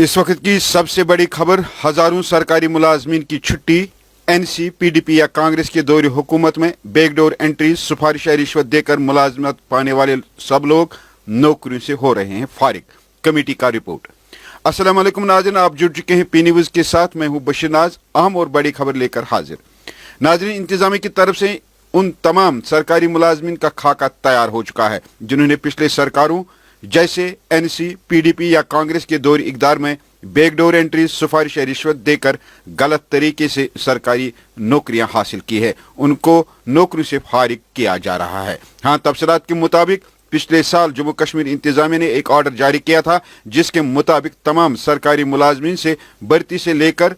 इस वक्त की सबसे बड़ी खबर, हजारों सरकारी मुलाजमीन की छुट्टी। एनसी, पीडीपी या कांग्रेस के दौर हुकूमत में बैकडोर एंट्री, सिफारिश या रिश्वत देकर मुलाजमत पाने वाले सब लोग नौकरियों से हो रहे हैं फारिग। कमेटी का रिपोर्ट। अस्सलाम वालेकुम नाज़रीन, आप जुड़ चुके हैं पी न्यूज़ के साथ। मैं हूं बशीर नाज, अहम और बड़ी खबर लेकर हाजिर। नाज़रीन, इंतजामिया की तरफ से उन तमाम सरकारी मुलाजमीन का खाका तैयार हो चुका है जिन्होंने पिछले सरकारों जैसे एनसी, पीडीपी या कांग्रेस के दौर इक़्तिदार में बैकडोर एंट्री, सिफारिश या रिश्वत देकर गलत तरीके से सरकारी नौकरियां हासिल की है, उनको नौकरी से फारिग किया जा रहा है। हाँ, तफसीलात के मुताबिक पिछले साल जम्मू कश्मीर इंतजामिया ने एक ऑर्डर जारी किया था जिसके मुताबिक तमाम सरकारी मुलाजमीन से भर्ती से लेकर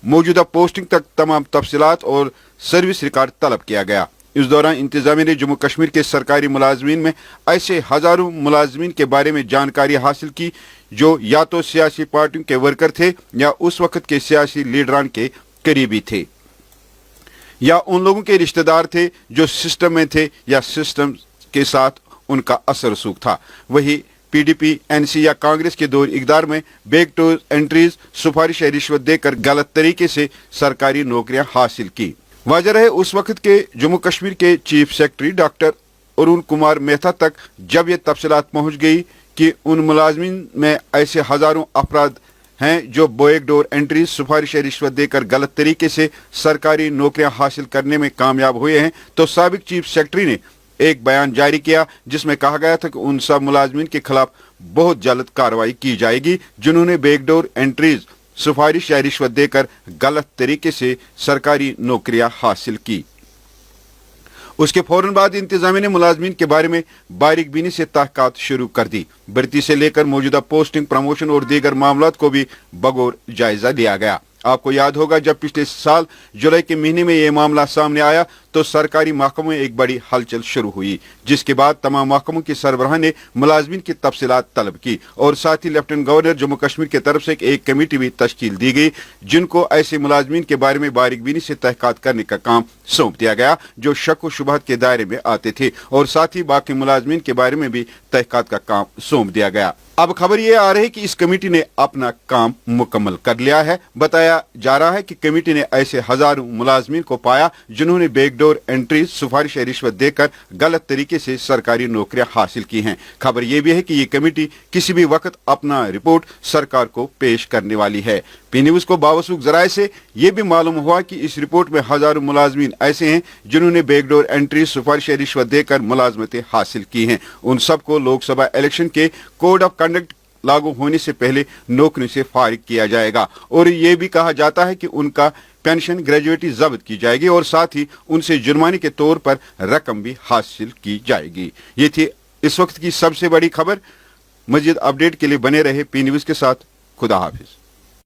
मौजूदा पोस्टिंग तक तमाम तफसीलात और सर्विस रिकॉर्ड तलब किया गया। इस दौरान इंतजामिया ने जम्मू कश्मीर के सरकारी मुलाजमीन में ऐसे हजारों मुलाजमीन के बारे में जानकारी हासिल की जो या तो सियासी पार्टियों के वर्कर थे या उस वक्त के सियासी लीडरान के करीबी थे या उन लोगों के रिश्तेदार थे जो सिस्टम में थे या सिस्टम के साथ उनका असर रसूख था। वही पीडीपी, एनसी या कांग्रेस के दौर इक़्तिदार में बैकडोर एंट्रीज, सिफारिश या रिश्वत देकर गलत तरीके से सरकारी नौकरियां हासिल की। वाज़ह है, उस वक्त के जम्मू कश्मीर के chief secretary doctor Arun Kumar Mehta तक जब ये तफसीलात पहुंच गई कि उन मुलाजमीन में ऐसे हजारों अफराद हैं जो बैकडोर एंट्री, सिफारिश रिश्वत देकर गलत तरीके से सरकारी नौकरियां हासिल करने में कामयाब हुए हैं, तो साबिक चीफ सेक्रेटरी ने एक बयान जारी किया जिसमें कहा गया था कि उन सब मुलाजमीन के खिलाफ बहुत जल्द कार्रवाई की जाएगी जिन्होंने बैकडोर एंट्रीज, सिफारिश या रिश्वत देकर गलत तरीके से सरकारी नौकरियां हासिल की। उसके फौरन बाद इंतजामिया ने मुलाजमीन के बारे में बारीकबीनी से तहकीकात शुरू कर दी। भर्ती से लेकर मौजूदा पोस्टिंग, प्रमोशन और दीगर मामलात को भी बगौर जायजा लिया गया। आपको याद होगा, जब पिछले साल जुलाई के महीने में यह मामला सामने आया तो सरकारी महकमों में एक बड़ी हलचल शुरू हुई, जिसके बाद तमाम महकमों के सरबराह ने मुलाजमीन की तफसीलात तलब की और साथ ही लेफ्टिनेंट गवर्नर जम्मू कश्मीर की तरफ से एक कमेटी भी तश्कील दी गई जिनको ऐसे मुलाजमीन के बारे में बारीकबीनी से तहकीकात करने का काम सौंप दिया गया जो शक व शुबहत के दायरे में आते थे, और साथ ही बाकी मुलाजमीन के बारे में भी तहकीकात का काम सौंप दिया गया। अब खबर ये आ रही है कि इस कमेटी ने अपना काम मुकम्मल कर लिया है। बताया जा रहा है कि कमेटी ने ऐसे हजारों मुलाजमीन को पाया जिन्होंने बैकडोर एंट्री, सिफारिश रिश्वत देकर गलत तरीके से सरकारी नौकरियां हासिल की हैं। खबर यह भी है कि ये कमेटी किसी भी वक्त अपना रिपोर्ट सरकार को पेश करने वाली है। पी न्यूज़ को बावसूख जराये से यह भी मालूम हुआ कि इस रिपोर्ट में हजारों मुलाजमीन ऐसे हैं जिन्होंने बैकडोर एंट्री, सिफारिश रिश्वत देकर मुलाजमतें हासिल की हैं। उन सबको लोकसभा इलेक्शन के कोड ऑफ कंडक्ट लागू होने से पहले नौकरी से फारिग किया जाएगा, और ये भी कहा जाता है कि उनका पेंशन, ग्रेजुएटी जब्त की जाएगी और साथ ही उनसे जुर्माने के तौर पर रकम भी हासिल की जाएगी। ये थी इस वक्त की सबसे बड़ी खबर। मजीद अपडेट के लिए बने रहे पी न्यूज़ के साथ। खुदा हाफिज।